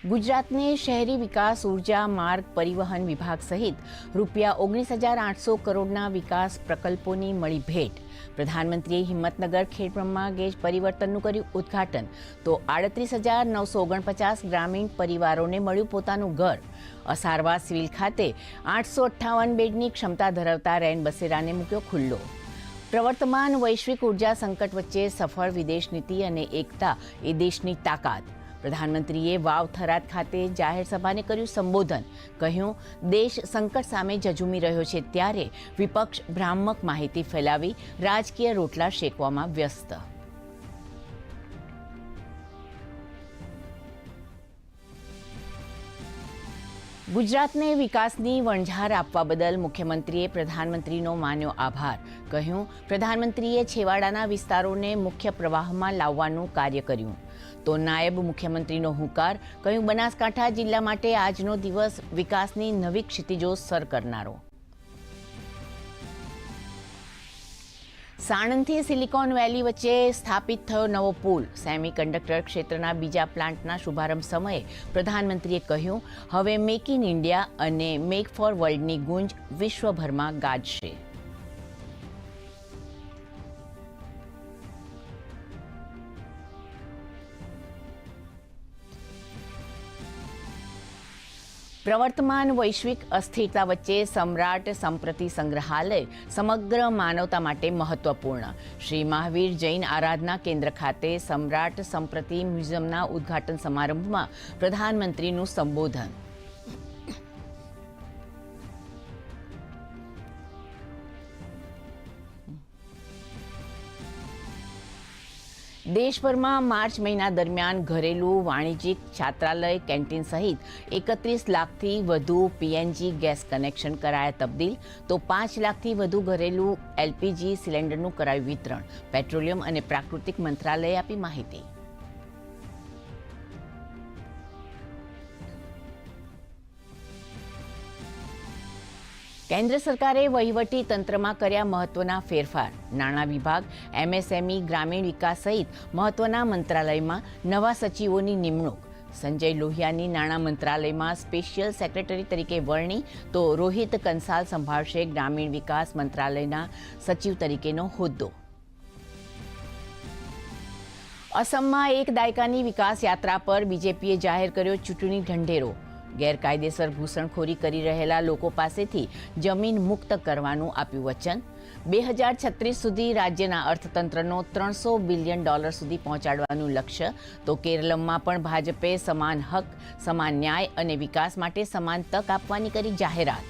ગુજરાતને શહેરી વિકાસ, ઉર્જા, માર્ગ પરિવહન વિભાગ સહિત ₹19,800 કરોડના વિકાસ પ્રકલ્પોની મળી ભેટ. પ્રધાનમંત્રીએ હિંમતનગર ખેડબ્રહ્મા ગેજ પરિવર્તનનું કર્યું ઉદ્ઘાટન. તો 38,949 ગ્રામીણ પરિવારોને મળ્યું પોતાનું ઘર. અસારવા સિવિલ ખાતે 858 બેડની ક્ષમતા ધરાવતા રેન બસેરાને મૂક્યો ખુલ્લો. પ્રવર્તમાન વૈશ્વિક ઉર્જા સંકટ વચ્ચે સફળ વિદેશ નીતિ અને એકતા એ દેશની તાકાત. પ્રધાનમંત્રીએ વાવ થરાદ ખાતે જાહેર સભાને કર્યું સંબોધન. કહ્યું, દેશ સંકટ સામે ઝઝૂમી રહ્યો છે ત્યારે વિપક્ષ ભ્રામક માહિતી ફેલાવી રાજકીય રોટલા શેકવામાં વ્યસ્ત. ગુજરાતને વિકાસની વણઝાર આપવા બદલ મુખ્યમંત્રીએ પ્રધાનમંત્રીનો માન્યો આભાર. કહ્યું, પ્રધાનમંત્રીએ છેવાડાના વિસ્તારોને મુખ્ય પ્રવાહમાં લાવવાનું કાર્ય કર્યું. તો નાયબ મુખ્યમંત્રીનો હુંકાર. કહ્યું, બનાસકાંઠા જિલ્લા માટે આજનો દિવસ વિકાસની નવી ક્ષિતિજો સર કરનારો. સાણંદથી સિલિકોન વેલી વચ્ચે સ્થાપિત થયો નવો પુલ. સેમિકન્ડક્ટર ક્ષેત્રના બીજા પ્લાન્ટના શુભારંભ સમયે પ્રધાનમંત્રીએ કહ્યું, હવે મેક ઇન ઇન્ડિયા અને મેક ફોર વર્લ્ડની ગુંજ વિશ્વભરમાં ગાજશે. પ્રવર્તમાન વૈશ્વિક અસ્થિરતા વચ્ચે સમ્રાટ સંપ્રતિ સંગ્રહાલય સમગ્ર માનવતા માટે મહત્વપૂર્ણ. શ્રી મહાવીર જૈન આરાધના કેન્દ્ર ખાતે સમ્રાટ સંપ્રતિ મ્યુઝિયમના ઉદ્ઘાટન સમારંભમાં પ્રધાનમંત્રીનું સંબોધન. દેશભરમાં માર્ચ મહિના દરમિયાન ઘરેલું, વાણિજ્યિક, છાત્રાલય, કેન્ટીન સહિત 31 લાખથી વધુ પીએનજી ગેસ કનેક્શન કરાયા તબદીલ. તો 5 લાખથી વધુ ઘરેલું એલપીજી સિલિન્ડરનું કરાયું વિતરણ. પેટ્રોલિયમ અને પ્રાકૃતિક મંત્રાલયે આપી માહિતી. કેન્દ્ર સરકારે વહીવટી તંત્રમાં કર્યા મહત્વના ફેરફાર. નાણાં વિભાગ, એમએસએમઈ, ગ્રામીણ વિકાસ સહિત મહત્વના મંત્રાલયમાં નવા સચિવોની નિમણૂક. સંજય લોહિયાની નાણાં મંત્રાલયમાં સ્પેશિયલ સેક્રેટરી તરીકે વરણી. તો રોહિત કંસાલ સંભાળશે ગ્રામીણ વિકાસ મંત્રાલયના સચિવ તરીકેનો હોદ્દો. અસમમાં એક દાયકાની વિકાસ યાત્રા પર બીજેપીએ જાહેર કર્યો ચૂંટણી ઢંઢેરો. ગેરકાયદેસર ઘૂસણખોરી કરી રહેલા લોકો પાસેથી જમીન મુક્ત કરવાનું આપ્યું વચન. 2036 સુધી રાજ્યના અર્થતંત્રનો $300 બિલિયન સુધી પહોંચાડવાનું લક્ષ્ય. તો કેરળમાં પણ ભાજપે સમાન હક, સમાન ન્યાય અને વિકાસ માટે સમાન તક આપવાની કરી જાહેરાત.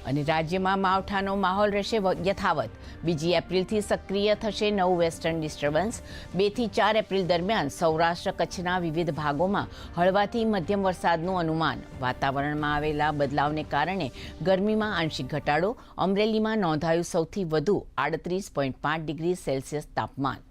અને રાજ્યમાં માવઠાનો માહોલ રહેશે યથાવત. 2 એપ્રિલથી સક્રિય થશે નવું વેસ્ટર્ન ડિસ્ટર્બન્સ. 2 થી 4 એપ્રિલ દરમિયાન સૌરાષ્ટ્ર કચ્છના વિવિધ ભાગોમાં હળવાથી મધ્યમ વરસાદનું અનુમાન. વાતાવરણમાં આવેલા બદલાવને કારણે ગરમીમાં આંશિક ઘટાડો. અમરેલીમાં નોંધાયું સૌથી વધુ 38.5 ડિગ્રી સેલ્સિયસ તાપમાન.